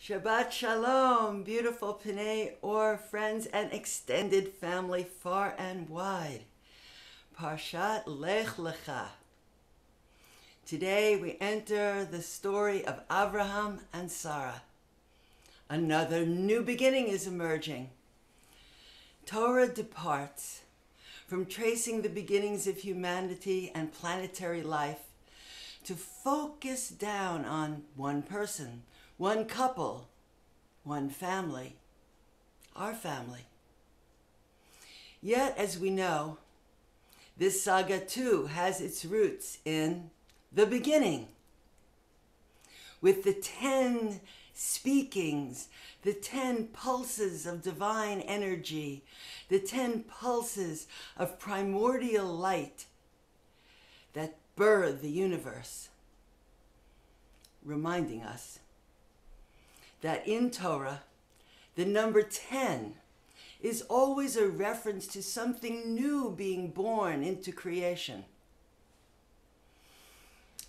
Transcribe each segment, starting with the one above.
Shabbat Shalom, beautiful Pnei Or friends and extended family far and wide. Parshat Lech Lecha. Today we enter the story of Abraham and Sarah. Another new beginning is emerging. Torah departs from tracing the beginnings of humanity and planetary life to focus down on one person, one couple, one family, our family. Yet, as we know, this saga too has its roots in the beginning, with the 10 speakings, the 10 pulses of divine energy, the 10 pulses of primordial light that birthed the universe, reminding us that in Torah, the number 10 is always a reference to something new being born into creation.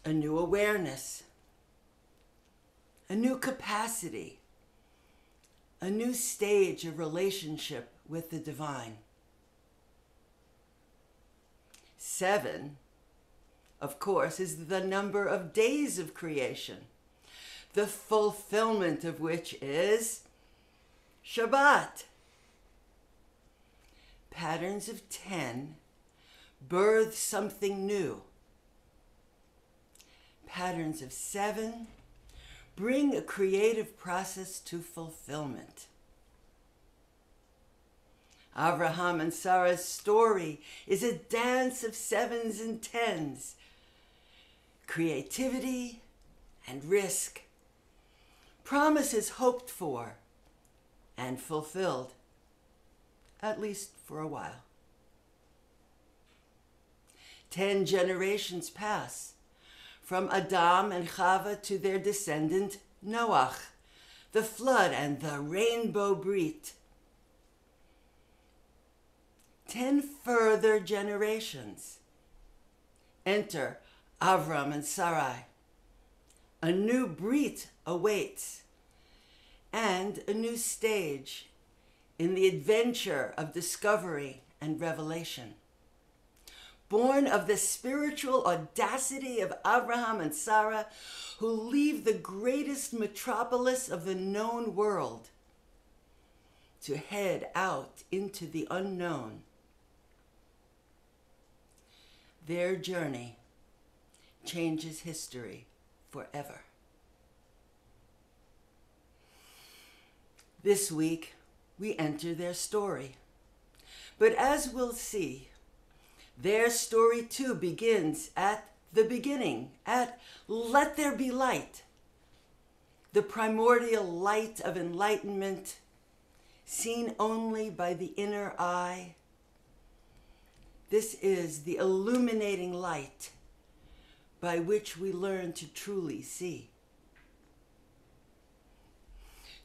A new awareness, a new capacity, a new stage of relationship with the divine. 7, of course, is the number of days of creation, the fulfillment of which is Shabbat. Patterns of 10 birth something new. Patterns of 7 bring a creative process to fulfillment. Abraham and Sarah's story is a dance of 7s and 10s, creativity and risk, promises hoped for and fulfilled, at least for a while. 10 generations pass from Adam and Chava to their descendant Noach, the flood and the rainbow brit. 10 further generations. Enter Avram and Sarai. A new brit awaits, and a new stage in the adventure of discovery and revelation. Born of the spiritual audacity of Abraham and Sarah, who leave the greatest metropolis of the known world to head out into the unknown. Their journey changes history forever. This week, we enter their story. But as we'll see, their story too begins at the beginning, at let there be light, the primordial light of enlightenment, seen only by the inner eye. This is the illuminating light by which we learn to truly see.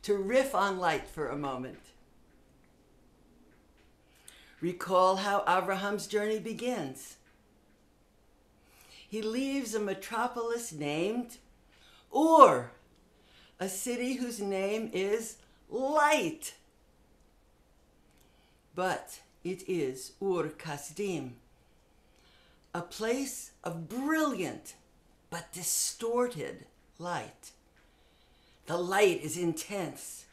To riff on light for a moment, recall how Abraham's journey begins. He leaves a metropolis named Ur, a city whose name is Light. But it is Ur Kasdim, a place of brilliant but distorted light. The light is intense,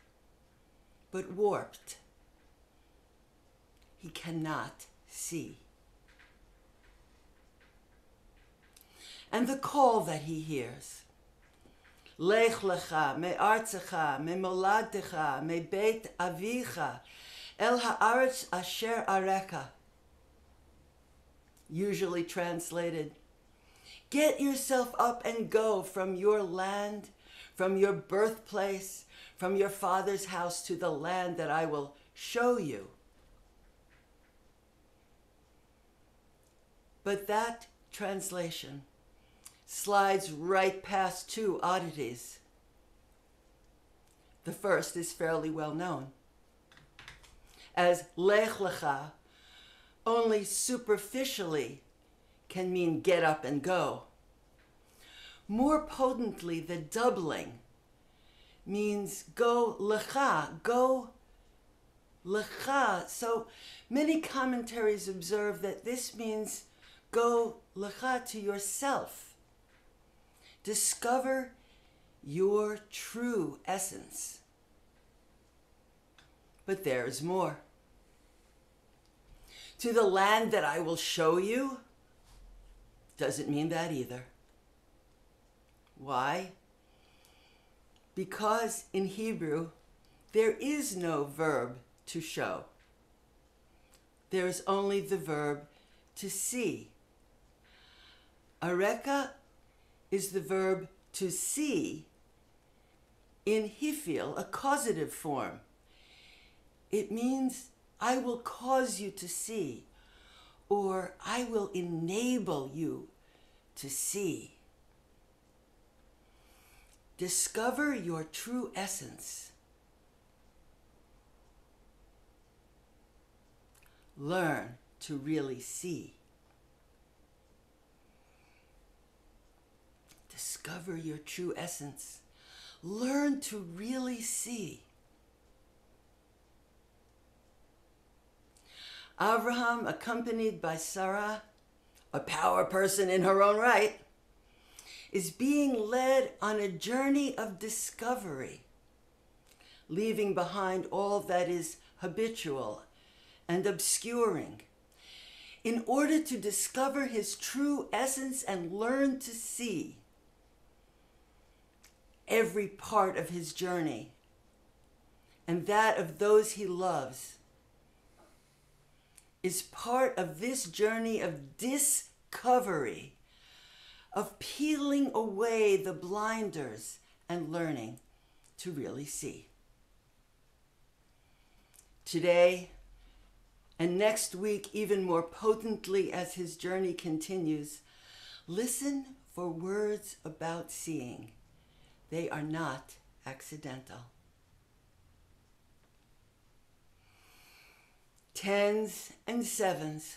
but warped. He cannot see. And the call that he hears, Lech Lecha, me'artzecha, me'moladecha, me'beit avicha, el ha'aretz asher areka, usually translated, get yourself up and go from your land, from your birthplace, from your father's house to the land that I will show you. But that translation slides right past 2 oddities. The first is fairly well known, as Lech Lecha only superficially can mean get up and go. More potently, the doubling means go lecha, go lecha. So many commentaries observe that this means go lecha, to yourself. Discover your true essence. But there is more. To the land that I will show you doesn't mean that either. Why? Because in Hebrew, there is no verb to show. There is only the verb to see. Areka is the verb to see in hifil, a causative form. It means I will cause you to see, or I will enable you to see. Discover your true essence. Learn to really see. Discover your true essence. Learn to really see. Abraham, accompanied by Sarah, a power person in her own right, is being led on a journey of discovery, leaving behind all that is habitual and obscuring, in order to discover his true essence and learn to see. Every part of his journey and that of those he loves is part of this journey of discovery, of peeling away the blinders and learning to really see. Today and next week, even more potently as his journey continues, listen for words about seeing. They are not accidental. Tens and sevens.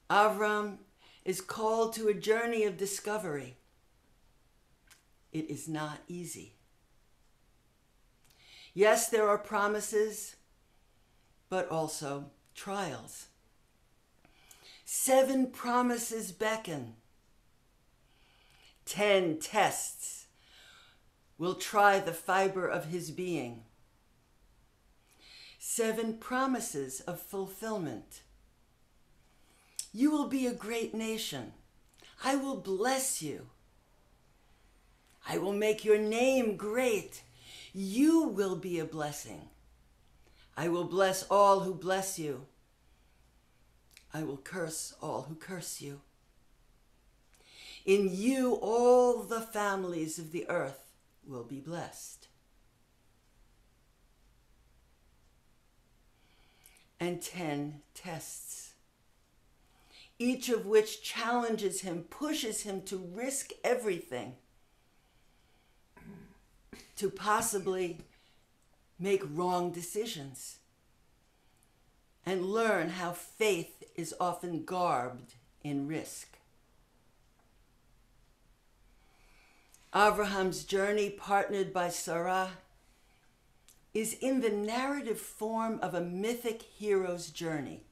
Avram is called to a journey of discovery. It is not easy. Yes, there are promises, but also trials. 7 promises beckon. 10 tests will try the fiber of his being. 7 promises of fulfillment. You will be a great nation. I will bless you. I will make your name great. You will be a blessing. I will bless all who bless you. I will curse all who curse you. In you, all the families of the earth will be blessed. And 10 tests, each of which challenges him, pushes him to risk everything, to possibly make wrong decisions, and learn how faith is often garbed in risk. Abraham's journey, partnered by Sarah, is in the narrative form of a mythic hero's journey.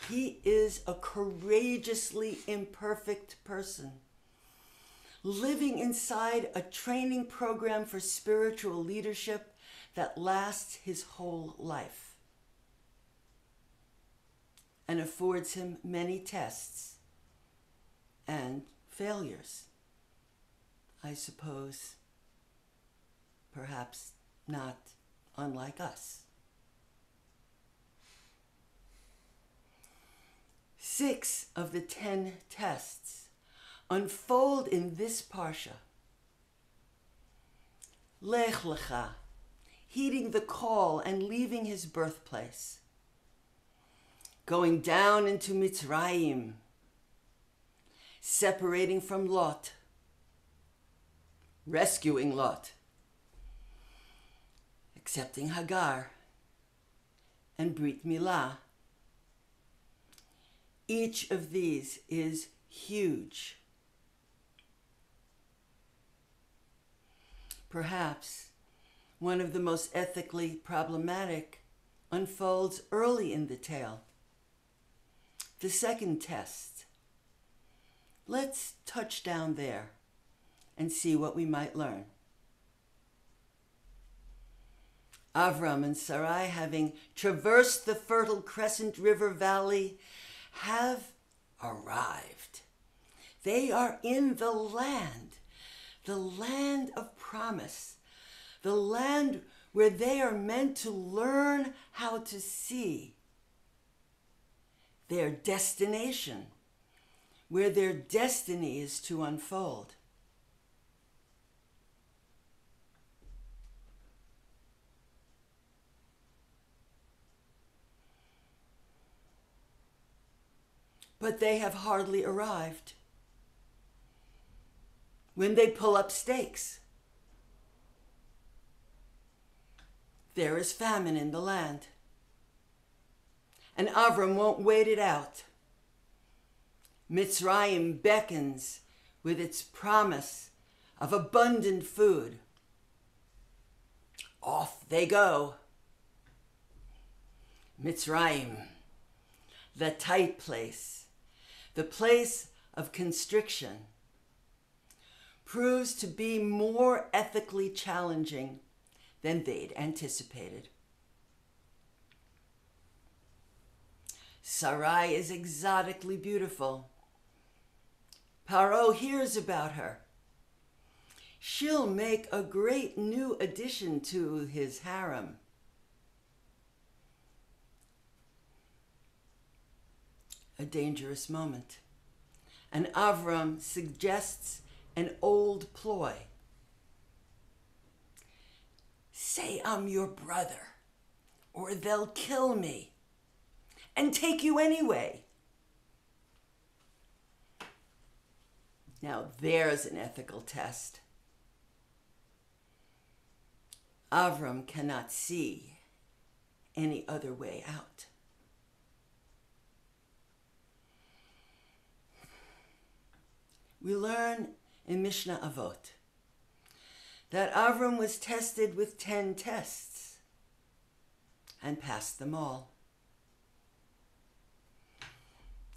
He is a courageously imperfect person, living inside a training program for spiritual leadership that lasts his whole life and affords him many tests and failures. I suppose, perhaps not unlike us. 6 of the 10 tests unfold in this Parsha. Lech Lecha, heeding the call and leaving his birthplace. Going down into Mitzrayim, separating from Lot, rescuing Lot, accepting Hagar, and Brit Milah. Each of these is huge. Perhaps one of the most ethically problematic unfolds early in the tale. The second test. Let's touch down there and see what we might learn. Avram and Sarai, having traversed the fertile Crescent River Valley, have arrived. They are in the land of promise, the land where they are meant to learn how to see their destination, where their destiny is to unfold. But they have hardly arrived when they pull up stakes. There is famine in the land, and Avram won't wait it out. Mitzrayim beckons with its promise of abundant food. Off they go. Mitzrayim, the tight place, the place of constriction, proves to be more ethically challenging than they'd anticipated. Sarai is exotically beautiful. Paro hears about her. She'll make a great new addition to his harem. A dangerous moment. And Avram suggests an old ploy. Say I'm your brother, or they'll kill me and take you anyway. Now there's an ethical test. Avram cannot see any other way out. We learn in Mishnah Avot that Avram was tested with 10 tests and passed them all.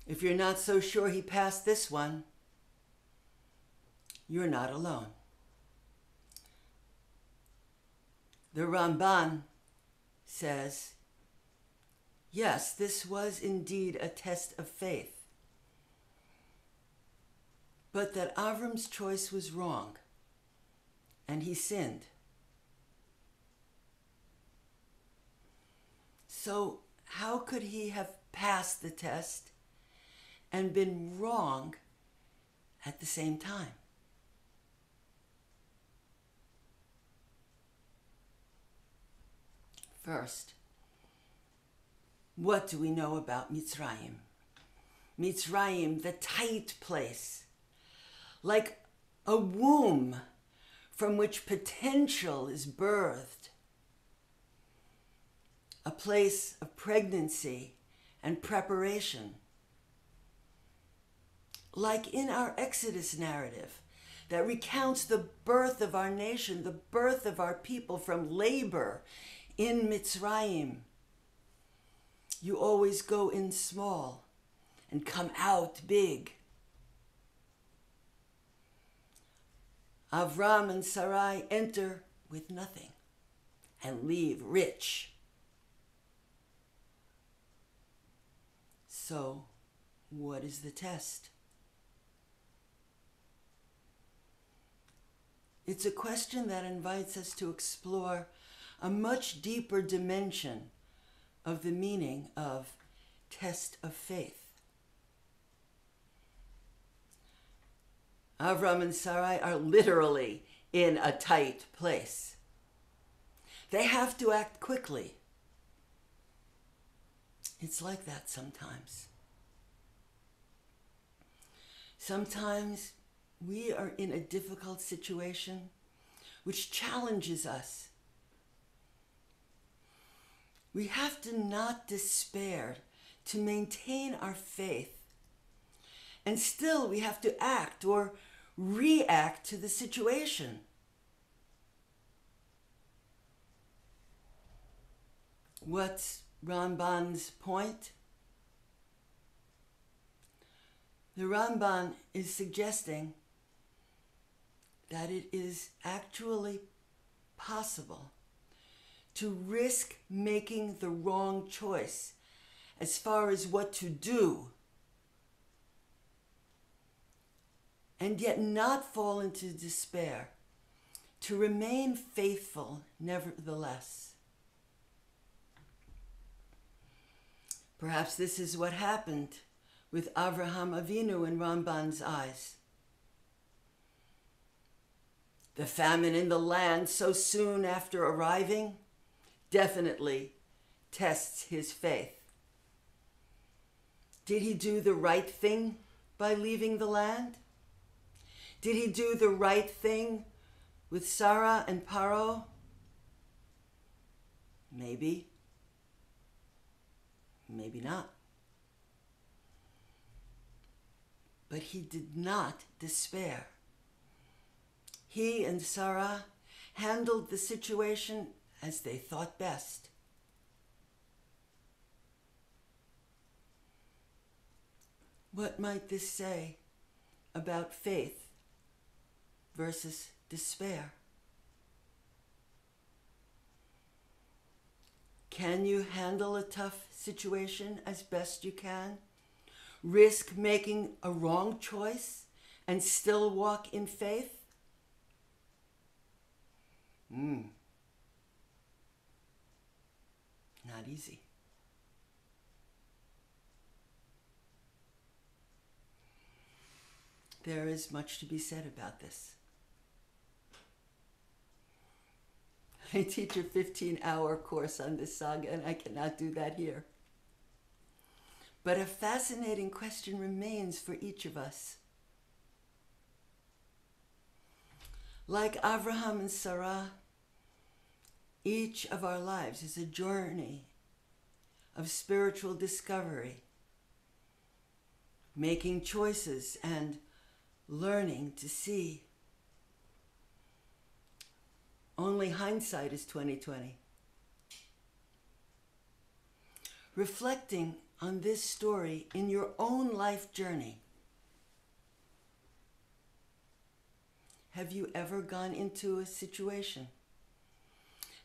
If you're not so sure he passed this one, you're not alone. The Ramban says, yes, this was indeed a test of faith, but that Avram's choice was wrong, and he sinned. So how could he have passed the test and been wrong at the same time? First, what do we know about Mitzrayim? Mitzrayim, the tight place, like a womb from which potential is birthed, a place of pregnancy and preparation. Like in our Exodus narrative that recounts the birth of our nation, the birth of our people from labor in Mitzrayim. You always go in small and come out big. Avram and Sarai enter with nothing and leave rich. So, what is the test? It's a question that invites us to explore a much deeper dimension of the meaning of test of faith. Avram and Sarai are literally in a tight place. They have to act quickly. It's like that sometimes. Sometimes we are in a difficult situation which challenges us. We have to not despair, to maintain our faith. And still we have to act or react to the situation. What's Ramban's point? The Ramban is suggesting that it is actually possible to risk making the wrong choice as far as what to do, and yet not fall into despair, to remain faithful nevertheless. Perhaps this is what happened with Avraham Avinu in Ramban's eyes. The famine in the land so soon after arriving definitely tests his faith. Did he do the right thing by leaving the land? Did he do the right thing with Sarah and Paro? Maybe. Maybe not. But he did not despair. He and Sarah handled the situation as they thought best. What might this say about faith versus despair? Can you handle a tough situation as best you can? Risk making a wrong choice and still walk in faith? Not easy. There is much to be said about this. I teach a 15-hour course on this saga, and I cannot do that here. But a fascinating question remains for each of us. Like Avraham and Sarah, each of our lives is a journey of spiritual discovery, making choices and learning to see. Only hindsight is 20/20. Reflecting on this story in your own life journey. Have you ever gone into a situation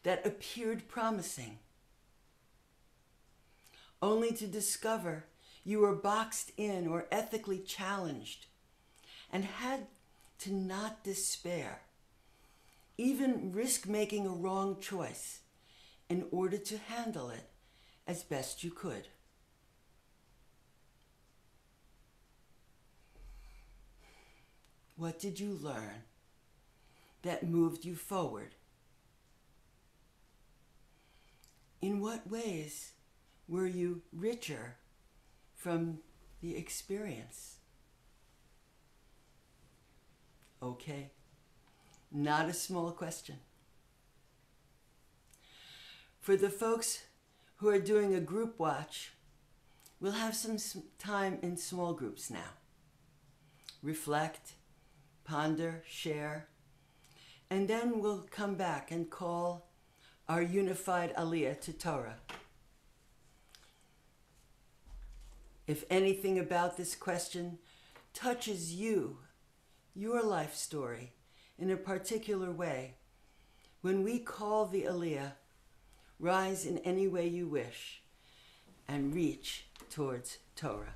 that appeared promising, only to discover you were boxed in or ethically challenged, and had to not despair, even risk making a wrong choice in order to handle it as best you could? What did you learn that moved you forward? In what ways were you richer from the experience? Okay, not a small question. For the folks who are doing a group watch, we'll have some time in small groups now. Reflect, ponder, share, and then we'll come back and call our unified Aliyah to Torah. If anything about this question touches you, your life story, in a particular way, when we call the Aliyah, rise in any way you wish and reach towards Torah.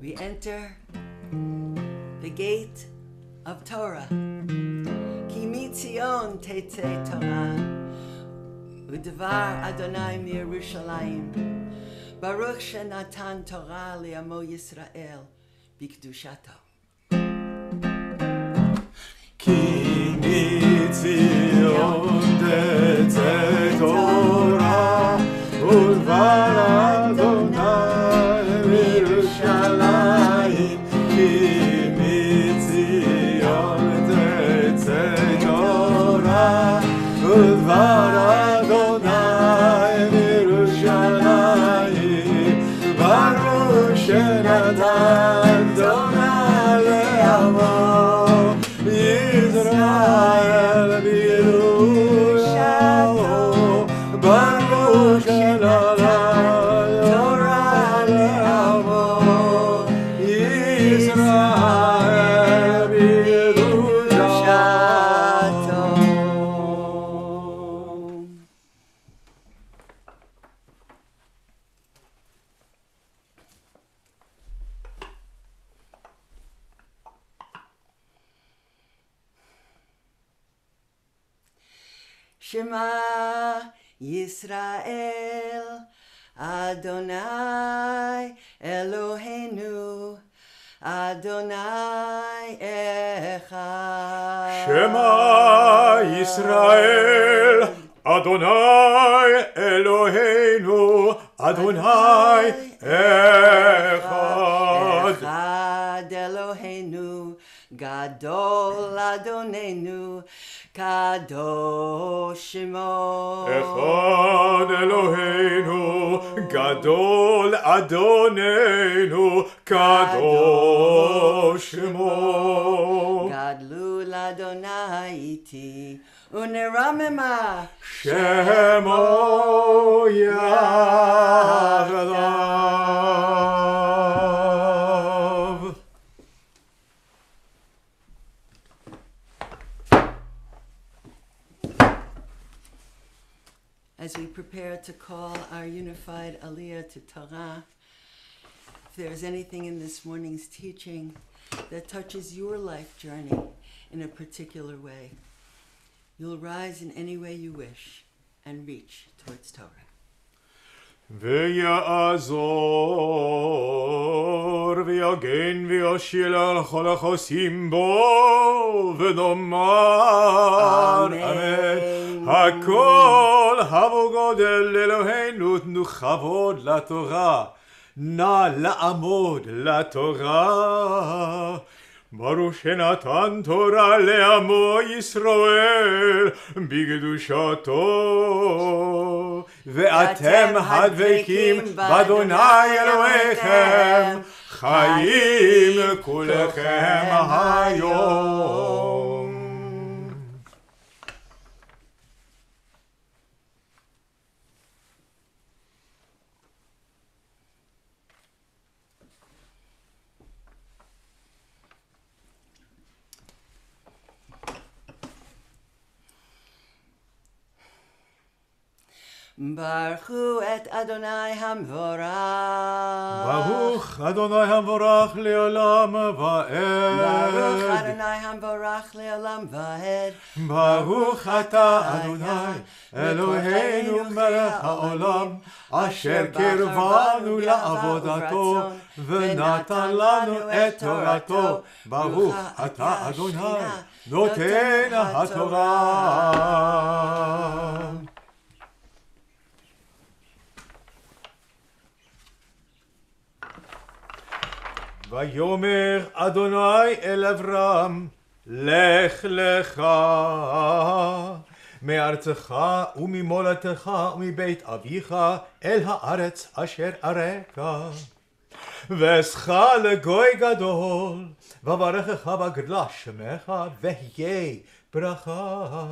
We enter the gate of Torah. Ki mitzion tetzei Torah, u'dvar Adonai miYerushalayim. Baruch shenatan Torah li'amo Yisrael b'kedushato. Ki mitzion tetzei Torah, u'dvar Adonai miYerushalayim. Ki mitzion tetzei Torah, u'dvar Adonai miYerushalayim. Baruch Shema Yisrael, Adonai Eloheinu, Adonai Echad. Shema Yisrael, Adonai Eloheinu, Adonai Echad. Echad Eloheinu, Gadol Adonenu, Kadosh Shemo. Echad Eloheinu, Gadol Adonenu, Kadosh Shemo. Gadlu Adonai iti, uneramema Shemo Yahdav. As we prepare to call our unified Aliyah to Torah, if there is anything in this morning's teaching that touches your life journey in a particular way, you'll rise in any way you wish and reach towards Torah. ויעזור ויגן ויושיע לכל החוסים בו ונאמר אמן. הכל הבו גודל אלוהינו, תנו כבוד לתורה, נא לעמוד לתורה. ברוך שנתן תורה לעמו ישראל בקדושתו, ואתם הדבקים באדוני אלוהיכם חיים כולכם היום. ברכו את אדוני המבורך. ברוך אדוני המבורך לעולם ועד. ברוך אדוני המבורך לעולם ועד. ברוך אתה אדוני אלוהינו מלך העולם, אשר קרבנו לעבודתו ונתן לנו את תורתו. ברוך אתה אדוני נותן התורה. ויאמר אדוני אל אברהם, לך לך מארצך וממולדתך ומבית אביך אל הארץ אשר אראך, ואעשך לגוי גדול, וברכך וגדלה שמך, והיה ברכה.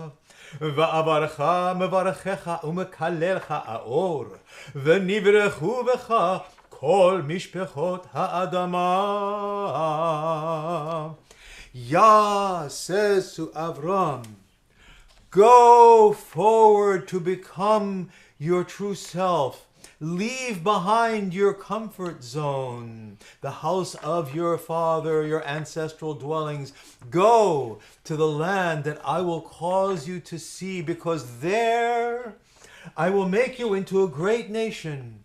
ואברך מברכך ומקללך האור, ונברכו בך כל משפחות האדמה. Yah says to Avram, go forward to become your true self. Leave behind your comfort zone, the house of your father, your ancestral dwellings. Go to the land that I will cause you to see, because there I will make you into a great nation.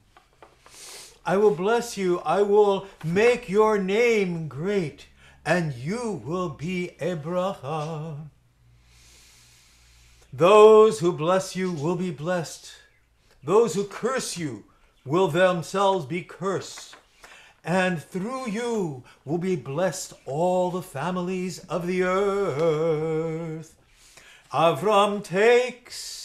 I will bless you. I will make your name great, and you will be a bracha. Those who bless you will be blessed. Those who curse you will themselves be cursed. And through you will be blessed all the families of the earth. Avram takes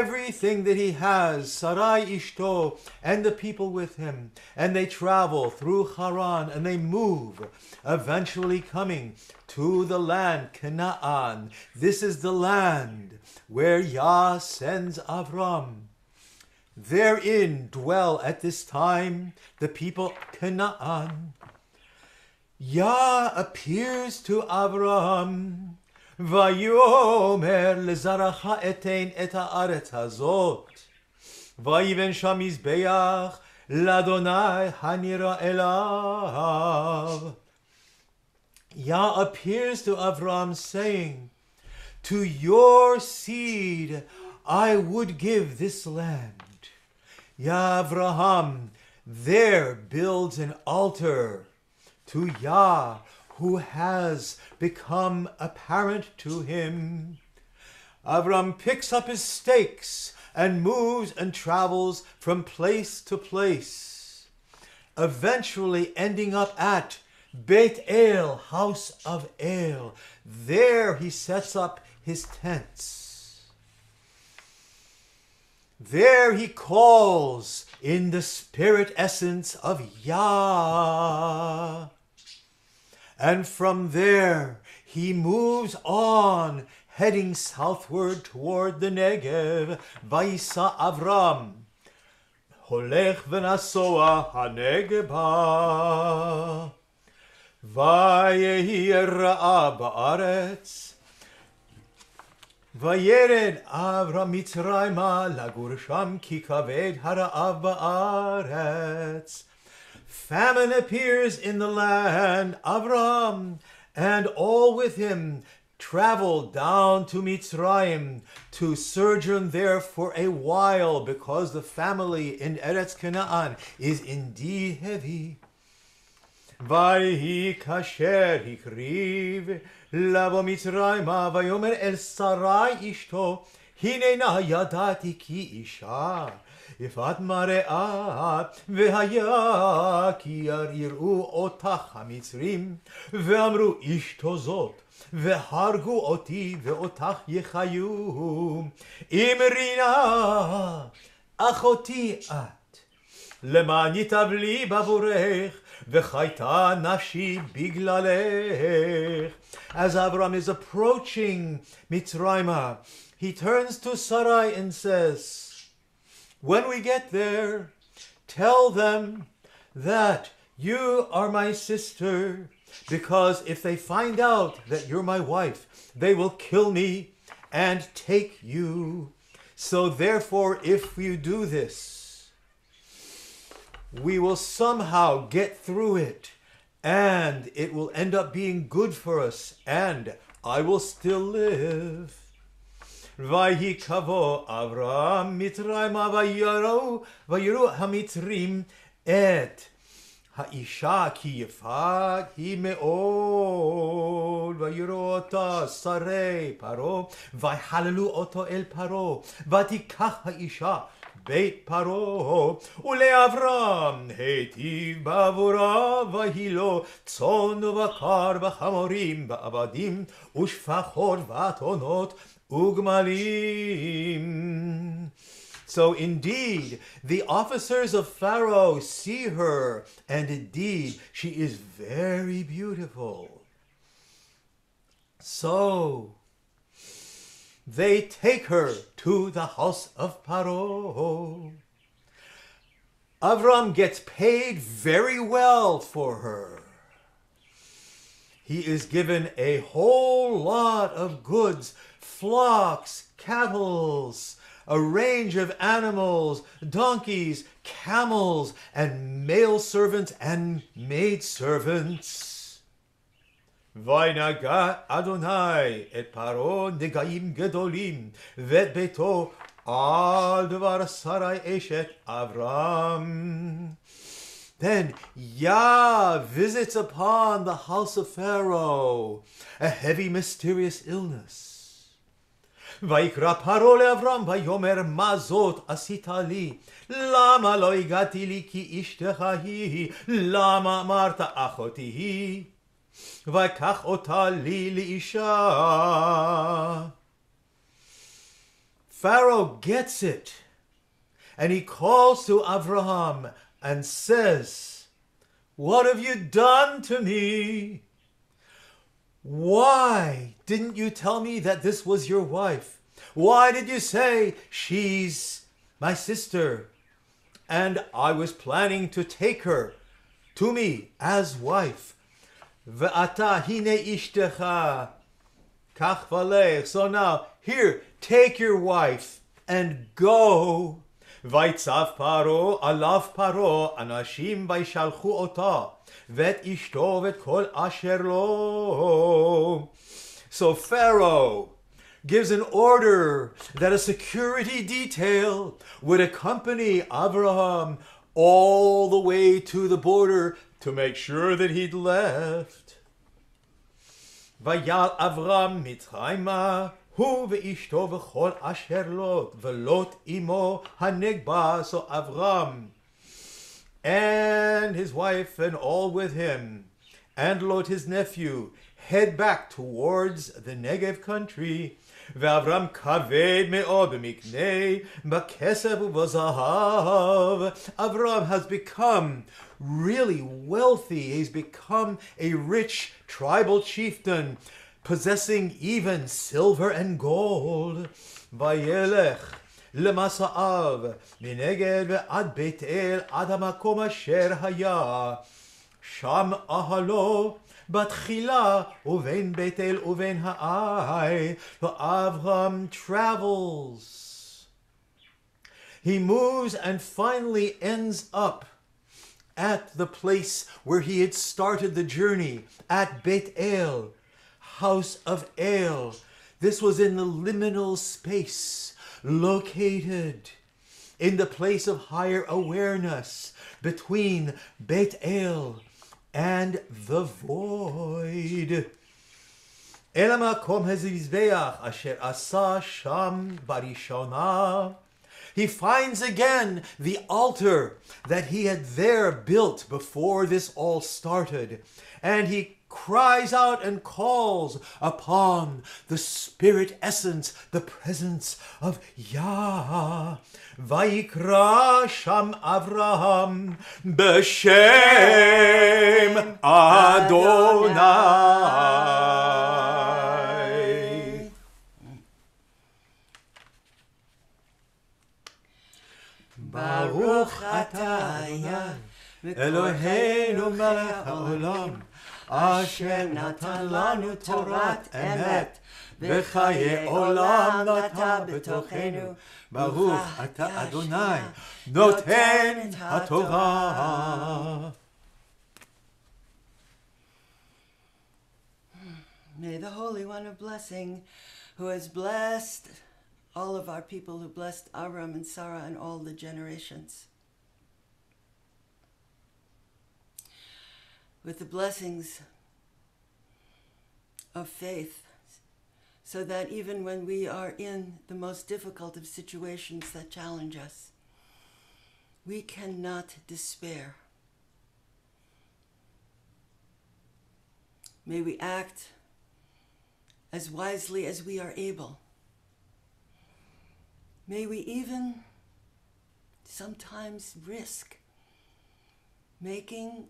everything that he has, Sarai Ishto, and the people with him, and they travel through Haran, and they move, eventually coming to the land Canaan. This is the land where Yah sends Avram. Therein dwell at this time the people Canaan. Yah appears to Avram, ויאמר לזרעך אתן את הארץ הזאת, ויבן שם מזבח לאדוני הנראה אליו. Yah appears to Avram saying, to your seed I would give this land. Avraham there builds an altar to Yah, who has become apparent to him. Avram picks up his stakes and moves and travels from place to place, eventually ending up at Beit El, house of El. There he sets up his tents. There he calls in the spirit essence of Yah. And from there he moves on, heading southward toward the Negev. Vayisa Avram, Holech v'nasoa hanegeba, Vayehi ra'a ba'aretz, Vayered Avram Mitzrayma lagur sham ki kaved hara'av ba'aretz. Famine appears in the land. Avram and all with him travel down to Mitzrayim to sojourn there for a while, because the family in Eretz Canaan is indeed heavy. Vayhi kasher hikriv lavo Mitzrayma vayomer el Sarai ishto hinena yadati ki isha yifat mare'at v'haya ki yir'u otach hamitzrim ve'amru ishto zot ve'hargu oti ve'otach yechayu imrina achoti at lemani tavli bavorech v'chayta nafshi biglalech. As Avram is approaching Mitzrayim, he turns to Sarai and says, when we get there, tell them that you are my sister, because if they find out that you're my wife, they will kill me and take you. So therefore, if you do this, we will somehow get through it, and it will end up being good for us, and I will still live. Vayhi kavo Avram Mitzrayma vayiru hamitzrim et haisha ki yifat hi me'od vayiru ota sarei paro vayhalalu oto el paro vatikach haisha Beit Paro uleAvram hetiv bavura vahilo tzon vakar v'chamorim v'avadim ushfachot v'atonot ugmalim. So indeed, the officers of Pharaoh see her, and indeed, she is very beautiful. So they take her to the house of Paro. Avram gets paid very well for her. He is given a whole lot of goods, flocks, cattle, a range of animals, donkeys, camels, and male servants and maid servants. Vainaga Adonai et Paro negaim gedolim vet beto al devar Sarai eshet Avram. Then Yah visits upon the house of Pharaoh a heavy mysterious illness. Vaikra Paro leAvram vayomer mazot asita li lama lo igati li ki ishtecha hi lama marta achoti hi Vaikach ota li liisha. Pharaoh gets it, and he calls to Abraham and says, what have you done to me? Why didn't you tell me that this was your wife? Why did you say she's my sister? And I was planning to take her to me as wife. Ve'ata hine ishtecha kach valech. So now, here, take your wife and go. Vaitzav Paro alav Paro anashim vaishalchu ota vet ishto vet kol asher lo. So Pharaoh gives an order that a security detail would accompany Abraham all the way to the border to make sure that he'd left. Vayal Avram Mitzrayma hu ve'ishto v'chol asher lot v'lot imo hanegba. So Avram and his wife and all with him and Lot his nephew head back towards the Negev country. Ve'Avram kaved me'od b'miknei b'kesef u'b'zahav. Avram has become really wealthy. He's become a rich tribal chieftain, possessing even silver and gold. Vayelech lemasa'av mineged ve'ad Beit El ad hamakom asher haya sham ahalo בתחילה ובין בית אל ובין העי. So Avram travels. He moves and finally ends up at the place where he had started the journey, at Beit El, house of El. This was in the liminal space, located in the place of higher awareness between Beit El and the void. El hamakom hazizbeach asher asa sham barishona. He finds again the altar that he had there built before this all started, and he cries out and calls upon the spirit essence, the presence of Yah. Vayikra sham Avraham b'shem Adonai. Baruch atah Eloheinu melech haolam asher natan lanu torat emet v'chaye olam nata b'tochenu. Baruch atah Adonai noten haTorah. May the Holy One of Blessing, who has blessed all of our people, who blessed Abram and Sarah and all the generations, with the blessings of faith, so that even when we are in the most difficult of situations that challenge us, we cannot despair. May we act as wisely as we are able. May we even sometimes risk making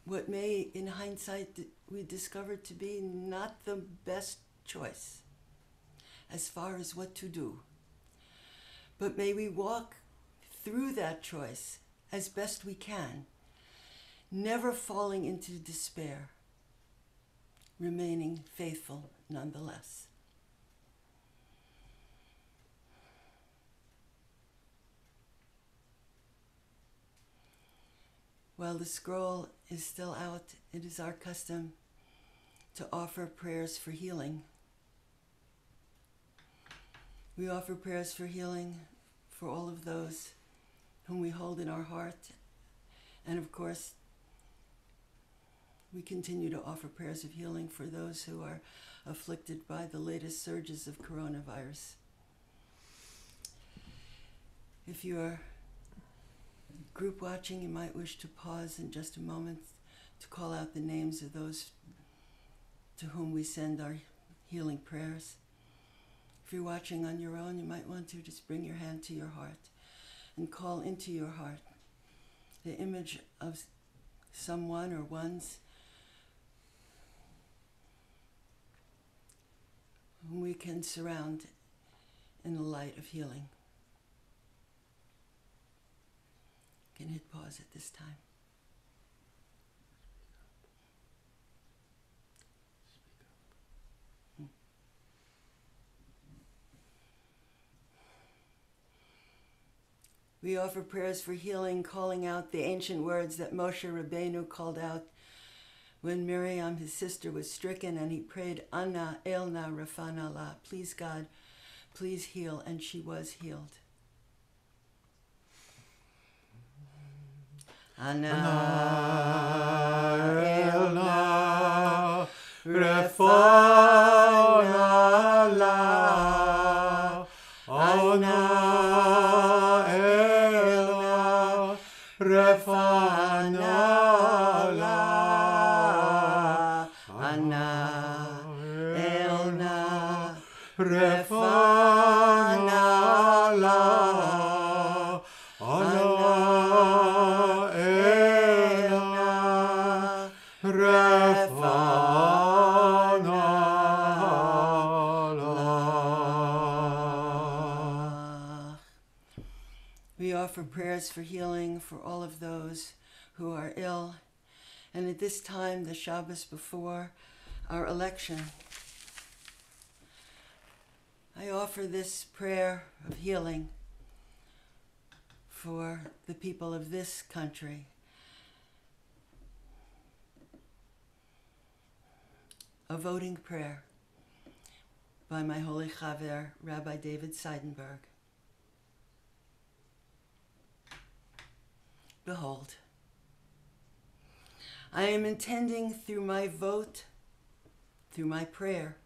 what may, in hindsight, we discover to be not the best choice as far as what to do. But may we walk through that choice as best we can, never falling into despair, remaining faithful nonetheless. While the scroll is still out, it is our custom to offer prayers for healing. We offer prayers for healing for all of those whom we hold in our heart. And of course, we continue to offer prayers of healing for those who are afflicted by the latest surges of coronavirus. If you are group watching, you might wish to pause in just a moment to call out the names of those to whom we send our healing prayers. If you're watching on your own, you might want to just bring your hand to your heart and call into your heart the image of someone or ones whom we can surround in the light of healing. You can hit pause at this time. We offer prayers for healing, calling out the ancient words that Moshe Rabbeinu called out when Miriam, his sister, was stricken, and he prayed, Anna elna rafana la, please God, please heal, and she was healed. Anna elna rafana la, Anna elna rafana la, Anna elna rafana la, Anna elna rafana la. We offer prayers for healing for all of those who are ill, and at this time, the Shabbos before our election, I offer this prayer of healing for the people of this country. A voting prayer by my holy Chaver, Rabbi David Seidenberg. Behold, I am intending through my vote, through my prayer,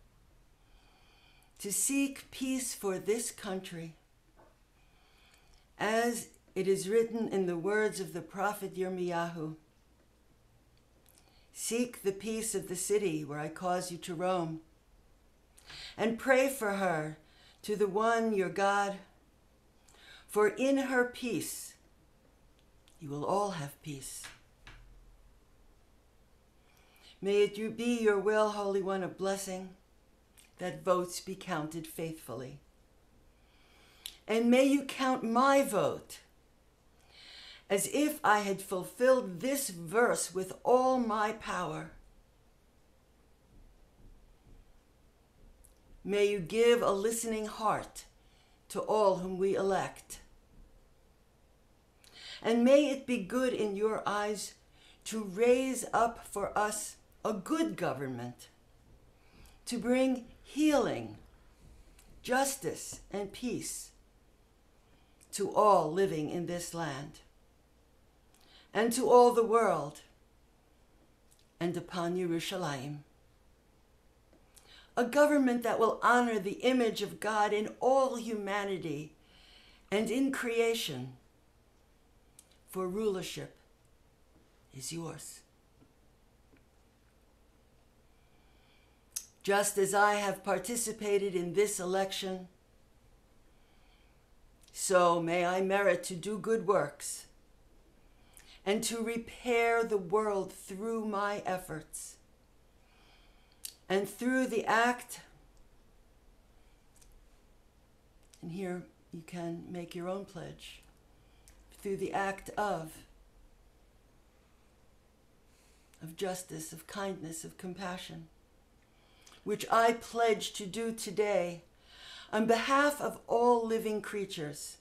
to seek peace for this country, as it is written in the words of the prophet Yirmiyahu. Seek the peace of the city where I cause you to roam, and pray for her to the one your God, for in her peace you will all have peace. May it be your will, Holy One of blessing, that votes be counted faithfully. And may you count my vote as if I had fulfilled this verse with all my power. May you give a listening heart to all whom we elect. And may it be good in your eyes to raise up for us a good government, to bring healing, justice, and peace to all living in this land, and to all the world, and upon Yerushalayim. A government that will honor the image of God in all humanity and in creation, for rulership is yours. Just as I have participated in this election, so may I merit to do good works and to repair the world through my efforts, and through the act, and here you can make your own pledge, through the act of justice, of kindness, of compassion, which I pledge to do today on behalf of all living creatures,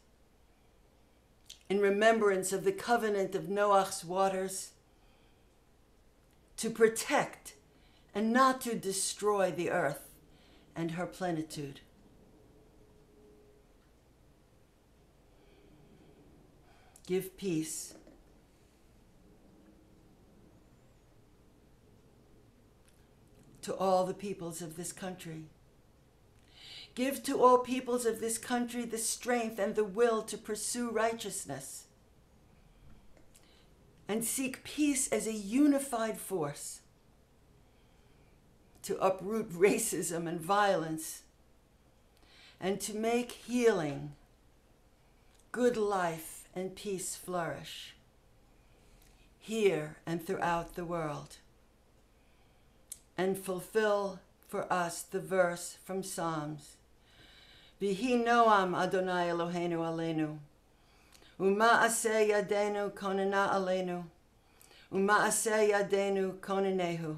in remembrance of the covenant of Noach's waters, to protect and not to destroy the earth and her plenitude. Give peace to all the peoples of this country. Give to all peoples of this country the strength and the will to pursue righteousness and seek peace as a unified force to uproot racism and violence and to make healing, good life, and peace flourish here and throughout the world, and fulfill for us the verse from Psalms. V'hi noam Adonai Eloheinu aleinu, u'ma'aseh yadenu konena aleinu, u'ma'aseh yadenu konenehu.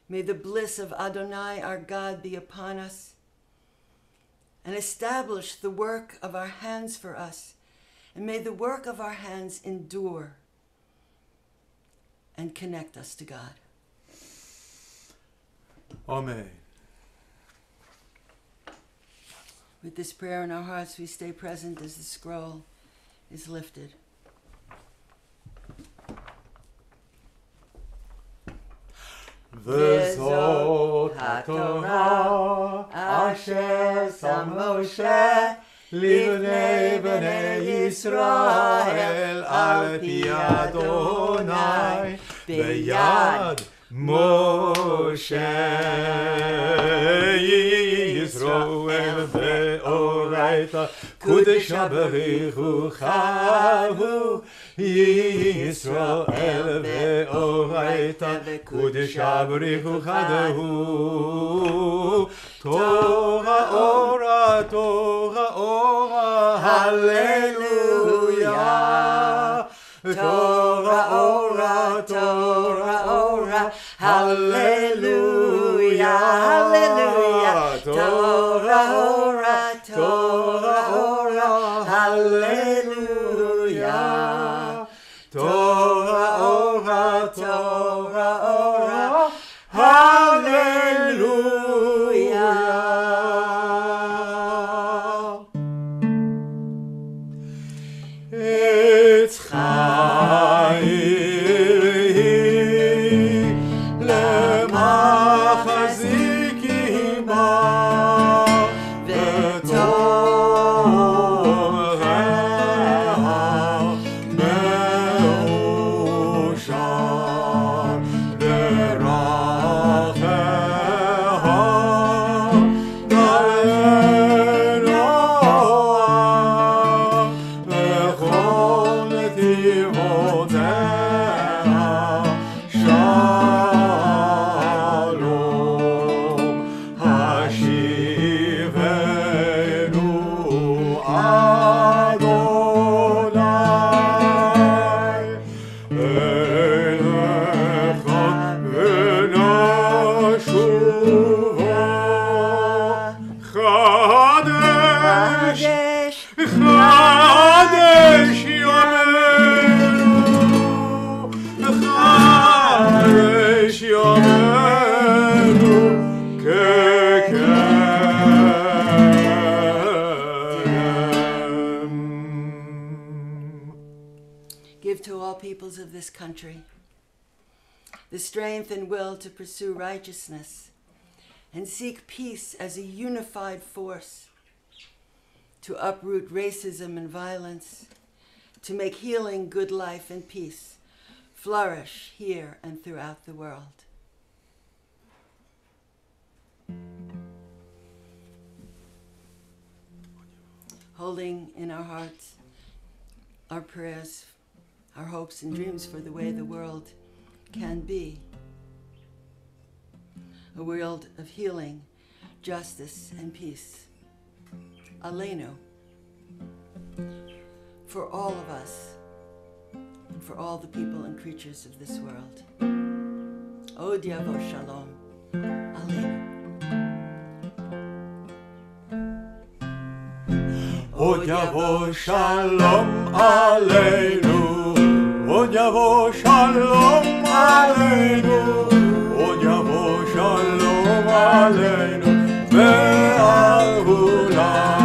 May the bliss of Adonai our God be upon us, and establish the work of our hands for us, and may the work of our hands endure and connect us to God. Amen. With this prayer in our hearts, we stay present as the scroll is lifted. V'zot haTorah asher sam Moshe livnei bnei Yisrael al pi Adonai beyad Moshe Yisrael ve'oraita kudesha berichuchahu Yisrael ve'oraita kudesha berichuchahu Torah ora hallelujah Torah ora hallelujah hallelujah Torah ora hallelujah Torah ora hallelujah. It's Give to all peoples of this country the strength and will to pursue righteousness and seek peace as a unified force, to uproot racism and violence, to make healing, good life, and peace flourish here and throughout the world. Holding in our hearts our prayers, our hopes and dreams for the way the world can be. A world of healing, justice, and peace. Aleinu. For all of us, and for all the people and creatures of this world. Od Yavo Shalom. Aleinu. Od Yavo Shalom Aleinu. Od Yavo Shalom Aleinu. Od Yavo Shalom Aleinu. Ve'al Hulam.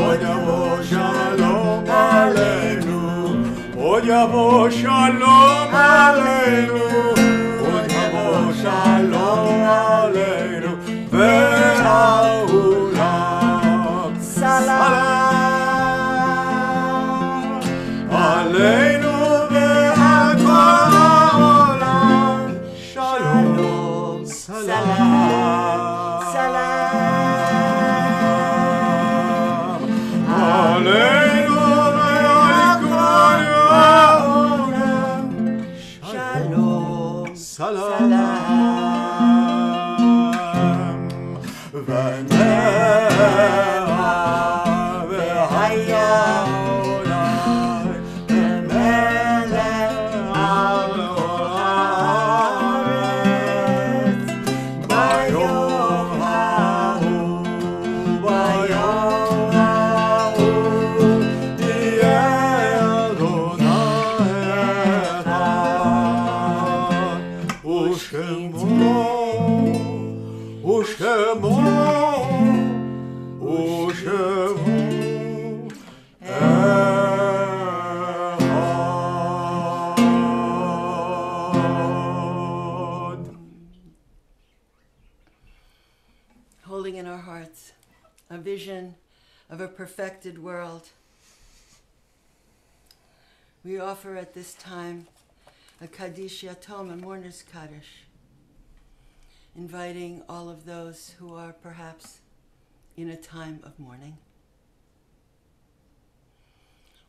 Od Yavo Shalom Aleinu. Od Yavo Shalom Aleinu. Od Yavo Shalom Aleinu. Ve'al Hulam. Salam. Aleinu ve'al kol ha'olam. Shalom. Salam. Salam. Aleinu ve'al kol ha'olam. Shalom. Salam. Shemo שמו ושמו אחד. Holding in our hearts a vision of a perfected world, we offer at this time a Kaddish Yatom, a mourner's Kaddish, inviting all of those who are perhaps in a time of mourning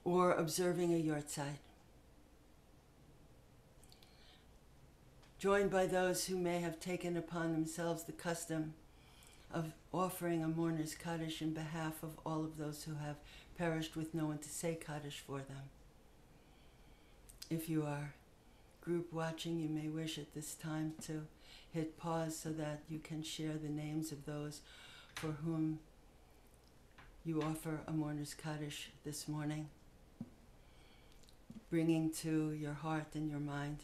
or observing a yortzeit, joined by those who may have taken upon themselves the custom of offering a mourner's Kaddish in behalf of all of those who have perished with no one to say Kaddish for them. If you are group watching, you may wish at this time to hit pause so that you can share the names of those for whom you offer a mourner's Kaddish this morning, bringing to your heart and your mind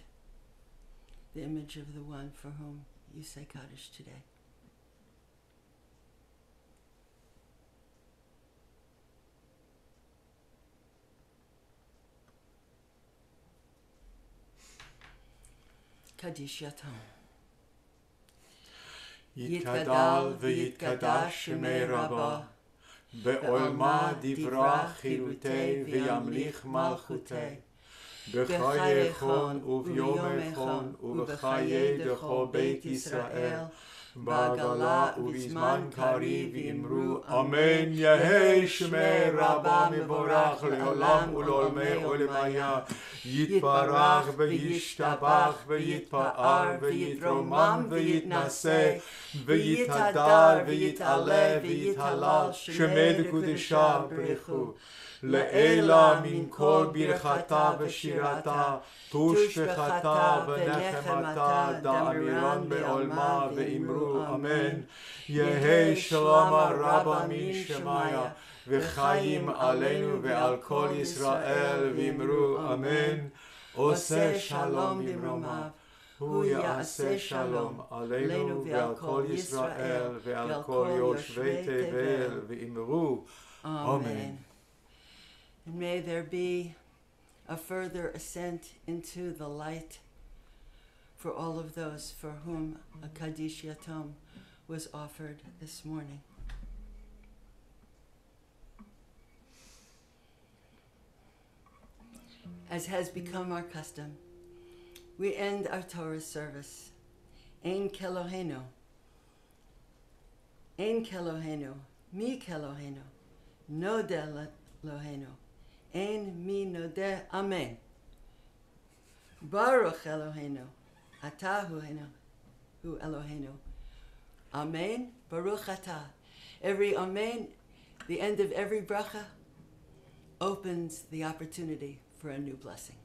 the image of the one for whom you say Kaddish today. Kaddish Yatom. יתגדל ויתקדש שמי רבה, בעולמה דברה חירותי וימליך מלכותי, בחיי חון וביומי חון ובחיי דכו בית ישראל, בעגלה ובזמן קריב אמרו אמן. יהי שמי רבה מבורך לעולם ולעולמי עולמיה, יתברך וישתבח ויתפאר ויתרומם ויתנשא ויתהדר ויתעלה ויתהלל, שמי דקודשה ברכו. לעילה מן כל ברכתה ושירתה, תושבחתה ונחמתה, דאמירן בעולמה ואמרו אמן. יהי שלמה רבה מן שמיה, וחיים עלינו ועל כל ישראל ואמרו אמן. עושה שלום במרומיו, הוא יעשה שלום עלינו ועל כל ישראל ועל כל יושבי תבל ואמרו אמן. And may there be a further ascent into the light for all of those for whom a Kaddish Yatom was offered this morning. As has become our custom, we end our Torah service. Ein Kelohenu, Ein Kelohenu, Mi Kelohenu, Nodeh Elohenu. Ein mi nodeh, amen. Baruch Eloheinu, atah hu Eloheinu. Amen, baruch atah. Every amen, the end of every bracha, opens the opportunity for a new blessing.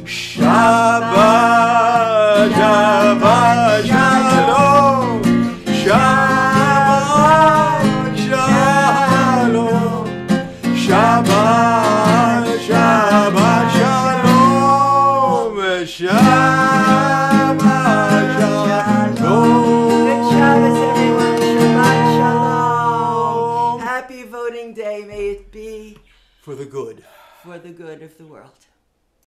Shabbat. it be for the good. for the good of the world.